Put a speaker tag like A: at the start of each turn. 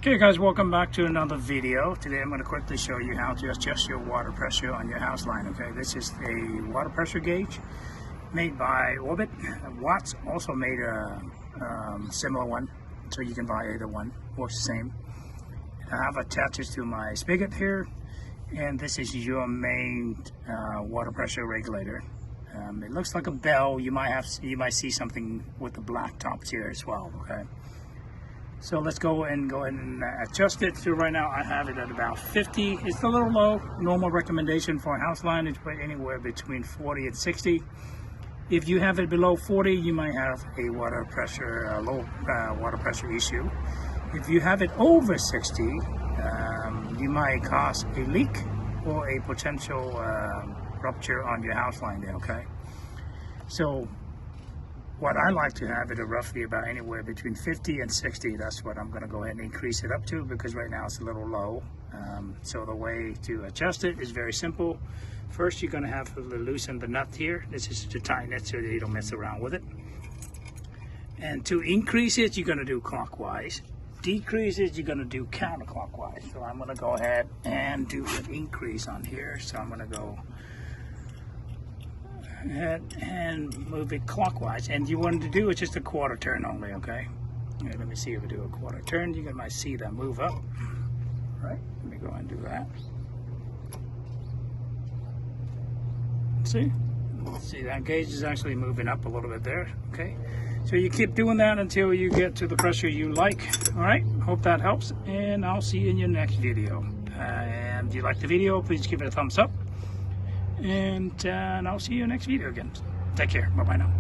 A: Okay guys, welcome back to another video. Today I'm going to quickly show you how to adjust your water pressure on your house line. Okay, this is a water pressure gauge made by Orbit. Watts also made a similar one, so you can buy either one, works the same. I have attached to my spigot here, and this is your main water pressure regulator. It looks like a bell. You might see something with the black tops here as well. Okay. So let's go ahead and adjust it. So right now I have it at about 50. It's a little low. Normal recommendation for a house line is anywhere between 40 and 60. If you have it below 40, you might have a low water pressure issue. If you have it over 60, you might cause a leak or a potential rupture on your house line there. Okay. So what I like to have it at roughly about anywhere between 50 and 60. That's what I'm going to go ahead and increase it up to, because right now it's a little low. So the way to adjust it is very simple. First, you're going to have to loosen the nut here. This is to tighten it so that you don't mess around with it. And to increase it, you're going to do clockwise. Decrease it, you're going to do counterclockwise. So I'm going to go ahead and do an increase on here. So I'm going to go and move it clockwise, and you want to do it just a quarter turn only. Okay, let me see if I do a quarter turn. You might see that move up. Right, let me go and do that. See that gauge is actually moving up a little bit there. Okay, so you keep doing that until you get to the pressure you like. All right, hope that helps, and I'll see you in your next video. And if you like the video, please give it a thumbs up. And I'll see you next video again. Take care. Bye-bye now.